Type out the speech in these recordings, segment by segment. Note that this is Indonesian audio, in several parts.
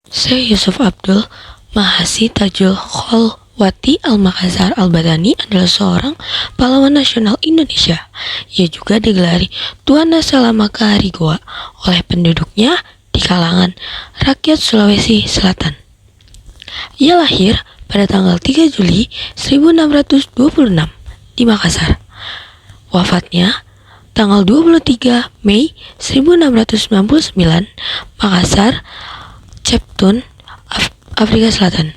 Syekh Yusuf Abdul Mahasi Tajul Kholwati Al-Makassar Al-Badani adalah seorang pahlawan nasional Indonesia. Ia juga digelari Tuan Nasalama Kaharigowa oleh penduduknya di kalangan rakyat Sulawesi Selatan. Ia lahir pada tanggal 3 Juli 1626 di Makassar. Wafatnya tanggal 23 Mei 1699, Makassar, Cape Town, Afrika Selatan.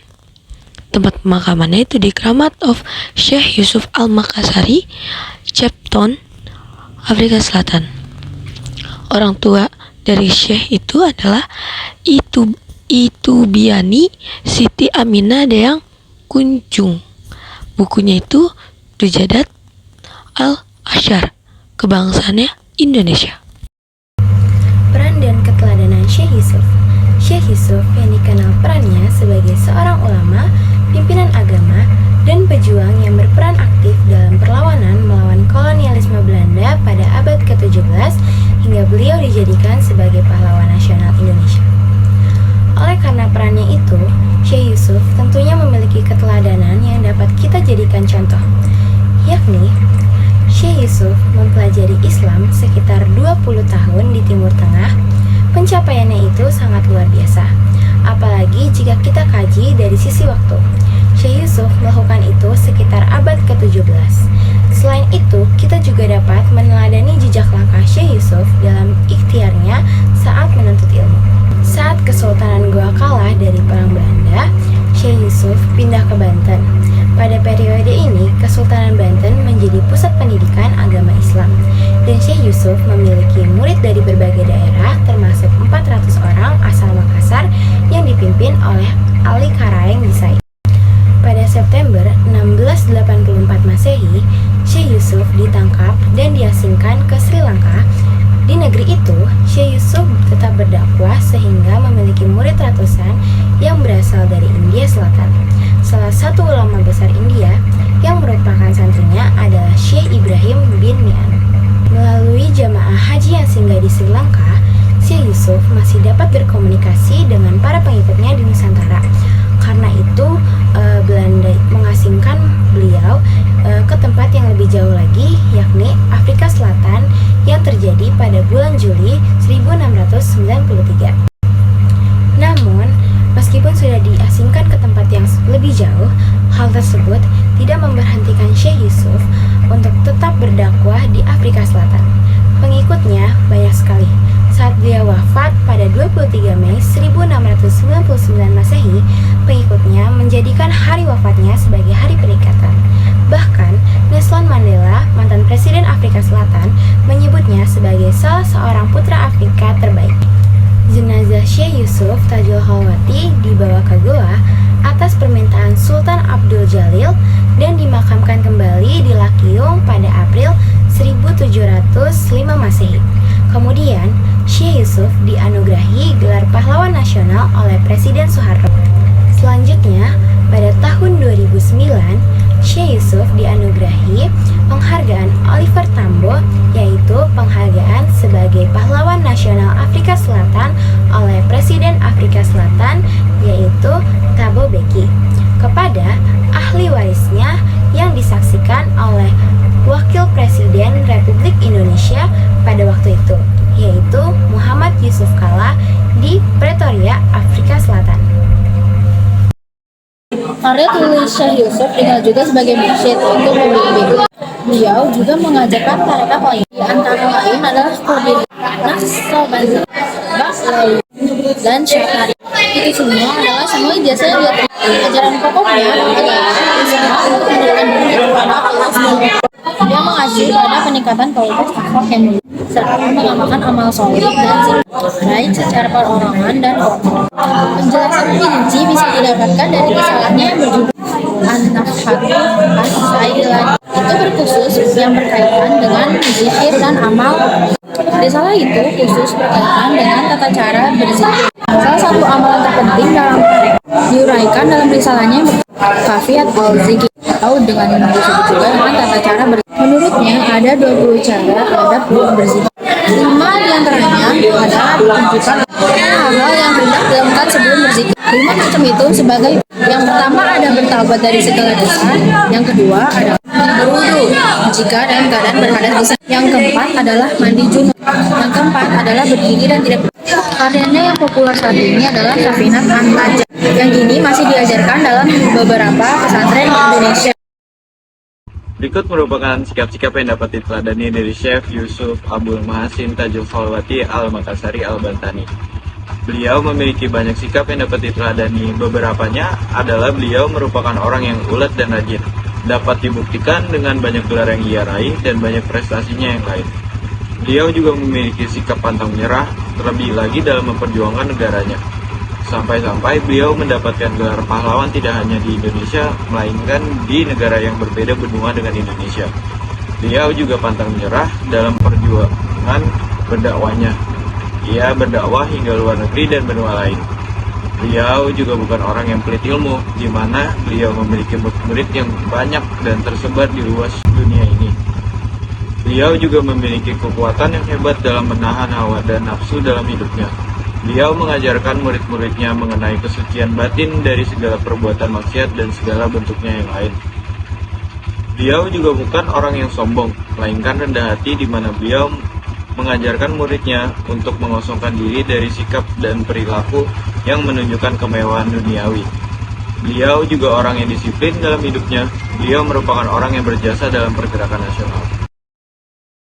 Tempat pemakamannya itu di Kramat of Syekh Yusuf Al-Makassari, Cape Town, Afrika Selatan. Orang tua dari Syekh itu adalah Itubiani Siti Aminah Deyang Kunjung. Bukunya itu Dujadat Al-Asyar, kebangsaannya Indonesia. Peran dan keteladanan Syekh Yusuf. Syekh Yusuf yang dikenal perannya sebagai seorang ulama, pimpinan agama, dan pejuang yang berperan aktif dalam perlawanan melawan kolonialisme Belanda pada abad ke-17 hingga beliau dijadikan sebagai pahlawan nasional Indonesia. Oleh karena perannya itu, Syekh Yusuf tentunya memiliki keteladanan yang dapat kita jadikan contoh, yakni Syekh Yusuf mempelajari Islam sekitar 20 tahun di Timur Tengah. Pencapaiannya itu sangat luar biasa, apalagi jika kita kaji dari sisi waktu. Syekh Yusuf melakukan itu sekitar abad ke-17. Selain itu, kita juga dapat meneladani jejak langkah Syekh Yusuf dalam ikhtiarnya saat menuntut ilmu. Saat Kesultanan Goa kalah dari Perang Belanda, Syekh Yusuf pindah ke Banten. Pada periode ini, Kesultanan Banten menjadi pusat pendidikan agama Islam, dan Syekh Yusuf memiliki murid dari berbagai daerah termasuk 400 orang asal Makassar yang dipimpin oleh Ali Karaeng Bisai. Pada September 1684 Masehi, Syekh Yusuf ditangkap dan diasingkan ke Sri Lanka. Di negeri itu, Syekh Yusuf tetap berdakwah sehingga memiliki murid ratusan yang berasal dari India Selatan. Salah satu ulama besar India yang merupakan santrinya adalah Syekh Ibrahim bin Mi'an. Melalui jamaah haji yang singgah di Sri Lanka, Syekh Yusuf masih dapat berkomunikasi dengan para pengikutnya di Nusantara. Karena itu, Belanda mengasingkan beliau ke tempat yang lebih jauh lagi, yakni Afrika Selatan, yang terjadi pada bulan Juli 1693. Namun, meskipun sudah diasingkan ke tempat yang lebih jauh, hal tersebut tidak memberhentikan Syekh Yusuf untuk tetap berdakwah di Afrika Selatan. Pengikutnya banyak sekali. Saat beliau wafat pada 23 Mei 1699 Masehi, pengikutnya menjadikan hari wafatnya sebagai hari peringatan. Bahkan, Nelson Mandela, mantan Presiden Afrika Selatan, menyebutnya sebagai salah seorang putra Afrika terbaik. Jenazah Syekh Yusuf Tajul Kholwati dibawa ke Goa atas permintaan Sultan Abdul Jalil dan dimakamkan kembali di Lakyung pada April 1705 Masehi. Kemudian, Syekh Yusuf dianugerahi gelar pahlawan nasional oleh Presiden Soeharto. Selanjutnya, pada tahun 2009, Syekh Yusuf dianugerahi penghargaan Oliver Tambo, yaitu penghargaan sebagai pahlawan nasional Afrika Selatan oleh Presiden Afrika Selatan, yaitu Thabo Mbeki, kepada ahli warisnya yang disaksikan oleh Wakil Presiden Republik Indonesia pada waktu itu, yaitu Muhammad Yusuf Kalla di Pretoria, Afrika Selatan. Karya tulis Syekh Yusuf dikenal juga sebagai mursyid untuk pembimbing. Beliau juga mengajarkan tarekat lain, di antara lain adalah Qadir, Naqsabandi, Baslawi, dan Syatari. Itu semua adalah semua ijazah yang dia terima. Ajaran pokoknya adalah usaha untuk mendekatkan diri kepada Allah SWT. Dia mengacu pada peningkatan kualitas akhlak yang mulia, serta mengamalkan amal soleh dan zikir, baik secara perorangan dan kelompok. Penjelasan lebih rinci bisa didapatkan dari risalahnya yang berjudul An-Nafhatu As-Sailani. Itu berkhusus yang berkaitan dengan zikir dan amal. Risalah itu khusus berkaitan dengan tata cara berzikir. Salah satu amalan terpenting dalam diuraikan dalam risalahnya Kafiyat al-Zikir, atau dengan disebut juga dengan tata cara berzikir. Menurutnya ada 20 cara terhadap berzikir. 5 diantaranya adalah tunjukkan hal yang hendak dilakukan sebelum berzikir. 5 macam itu sebagai yang pertama ada bertaubat dari segala dosa, yang kedua adalah berwudu jika dalam keadaan berhadas besar, yang keempat adalah mandi junub, yang keempat adalah berdiri dan tidak karyanya yang populer saat ini adalah Safinat An-Najah, yang ini masih diajarkan dalam beberapa pesantren di Indonesia. Berikut merupakan sikap-sikap yang dapat diteladani dari Syekh Yusuf Abdul Mahasin Tajul Khalwati Al-Makassari Al-Bantani. Beliau memiliki banyak sikap yang dapat diteladani. Beberapanya adalah beliau merupakan orang yang ulet dan rajin. Dapat dibuktikan dengan banyak gelar yang ia raih dan banyak prestasinya yang lain. Beliau juga memiliki sikap pantang menyerah, terlebih lagi dalam memperjuangkan negaranya. Sampai-sampai beliau mendapatkan gelar pahlawan tidak hanya di Indonesia, melainkan di negara yang berbeda benua dengan Indonesia. Beliau juga pantang menyerah dalam perjuangan berdakwahnya. Ia berdakwah hingga luar negeri dan benua lain. Beliau juga bukan orang yang pelit ilmu, di mana beliau memiliki murid yang banyak dan tersebar di luas dunia ini. Beliau juga memiliki kekuatan yang hebat dalam menahan hawa dan nafsu dalam hidupnya. Beliau mengajarkan murid-muridnya mengenai kesucian batin dari segala perbuatan maksiat dan segala bentuknya yang lain. Beliau juga bukan orang yang sombong, melainkan rendah hati di mana beliau mengajarkan muridnya untuk mengosongkan diri dari sikap dan perilaku yang menunjukkan kemewahan duniawi. Beliau juga orang yang disiplin dalam hidupnya. Beliau merupakan orang yang berjasa dalam pergerakan nasional.